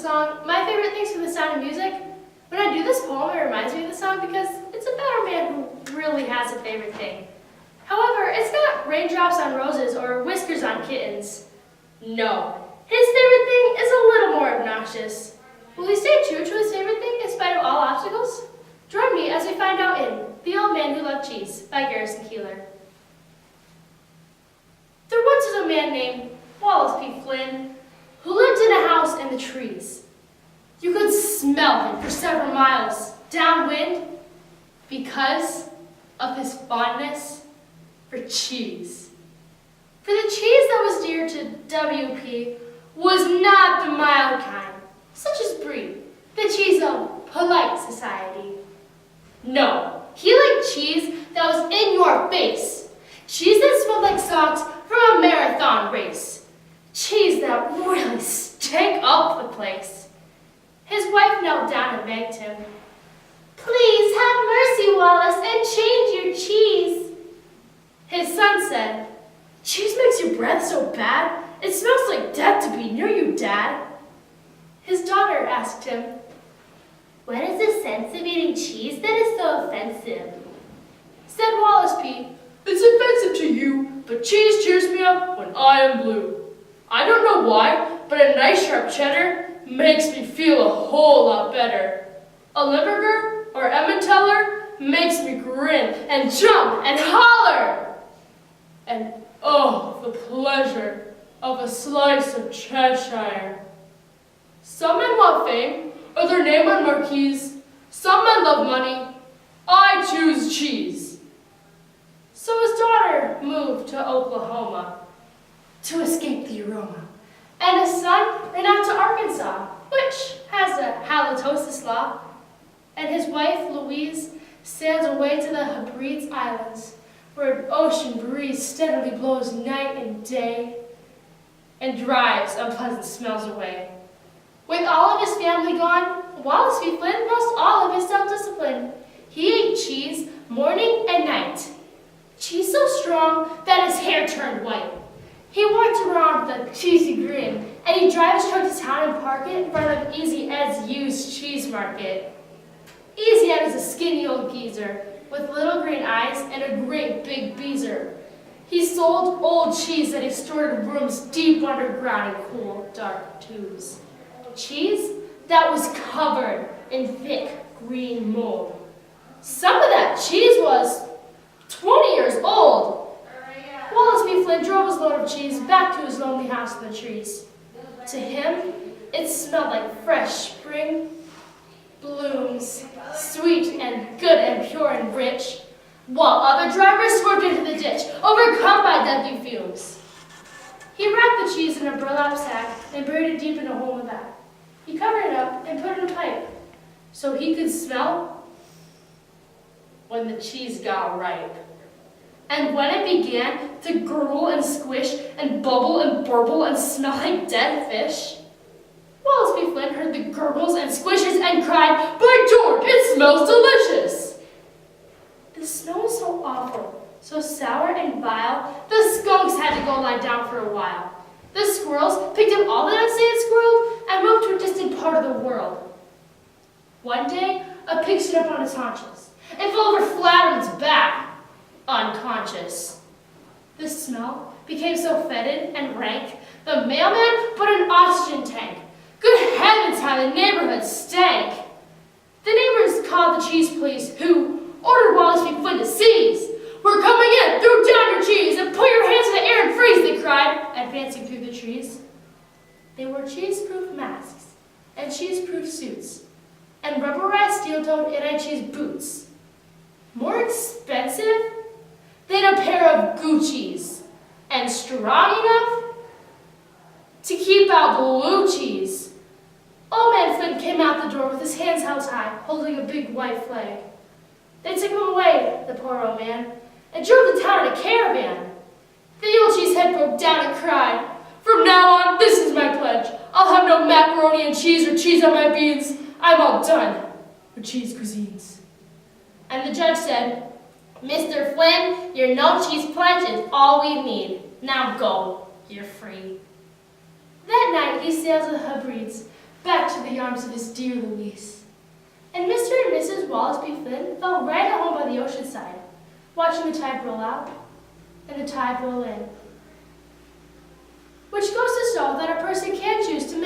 song, my favorite things from The Sound of Music. When I do this poem, it reminds me of the song because it's about a man who really has a favorite thing. However, it's not raindrops on roses or whiskers on kittens. No, his favorite thing is a little more obnoxious. Will he stay true to his favorite thing in spite of all obstacles? Join me as we find out in The Old Man Who Loved Cheese by Garrison Keillor. There once was a man named Wallace P. Flynn who lived in a house in the trees. You could smell him for several miles downwind because of his fondness for cheese. For the cheese that was dear to W.P. was not the mild kind, such as Brie, the cheese of polite society. No, he liked cheese that was in your face. Cheese that smelled like socks from a marathon race. Cheese that really stank up the place. His wife knelt down and begged him, "Please have mercy, Wallace, and change your cheese." His son said, "Cheese makes your breath so bad, it smells like death to be near you, Dad." His daughter asked him, "What is the sense of eating cheese that is so offensive?" Said Wallace P., "It's offensive to you, but cheese cheers me up when I am blue. I don't know why, but a nice sharp cheddar makes me feel a whole lot better. A Limburger or Emmentaler makes me grin and jump and holler. And oh, the pleasure of a slice of Cheshire. Some men love fame, or their name on marquees. Some men love money. I choose cheese." So his daughter moved to Oklahoma to escape the aroma, and his son ran out to Arkansas, which has a halitosis law, and his wife, Louise, sailed away to the Hebrides Islands, where an ocean breeze steadily blows night and day and drives unpleasant smells away. With all of his family gone, Wallace P. Flynn lost all of his self-discipline. He ate cheese morning and night. Cheese so strong that his hair turned white. He walked around with a cheesy grin, and he'd drive his truck to town and park it in front of Easy Ed's used cheese market. Easy Ed was a skinny old geezer with little green eyes and a great big beezer. He sold old cheese that he stored in rooms deep underground in cool, dark tubes. Cheese that was covered in thick green mold. Some of that cheese was 20 years old. Wallace P. Flynn drove his load of cheese back to his lonely house in the trees. To him, it smelled like fresh spring blooms, sweet and good and pure and rich, while other drivers swerved into the ditch, overcome by deadly fumes. He wrapped the cheese in a burlap sack and buried it deep in a hole in the back. He covered it up and put it in a pipe so he could smell when the cheese got ripe. And when it began to gurgle and squish and bubble and burble and smell like dead fish, Wallace P. Flynn heard the gurgles and squishes and cried, "By George, it smells delicious!" The smell was so awful, so sour and vile, the skunks had to go lie down for a while. The squirrels picked up all that they had squirreled and moved to a distant part of the world. One day, a pig stood up on his haunches and fell over flat on its back, unconscious. The smell became so fetid and rank, the mailman put an oxygen tank. Good heavens, how the neighborhood stank! The neighbors called the cheese police, who ordered Wallace P. Flynn to seize. "We're coming in! Throw down your cheese and put your hands in the air and freeze!" they cried, advancing through the trees. They wore cheese-proof masks and cheese-proof suits and rubberized steel-toed anti-cheese boots. More expensive than a pair of Gucci's, and strong enough to keep out blue cheese. Old Man Flynn came out the door with his hands held high, holding a big white flag. They took him away, the poor old man, and drove to town in a caravan. The old cheese head broke down and cried, "From now on, this is my pledge. I'll have no macaroni and cheese or cheese on my beans. I'm all done with cheese cuisines." And the judge said, "Mr. Flynn, your no cheese pledge is all we need. Now go, you're free." That night he sailed to the Hebrides, back to the arms of his dear Louise. And Mr. and Mrs. Wallace P. Flynn felt right at home by the ocean side, watching the tide roll out and the tide roll in. Which goes to show that a person can choose to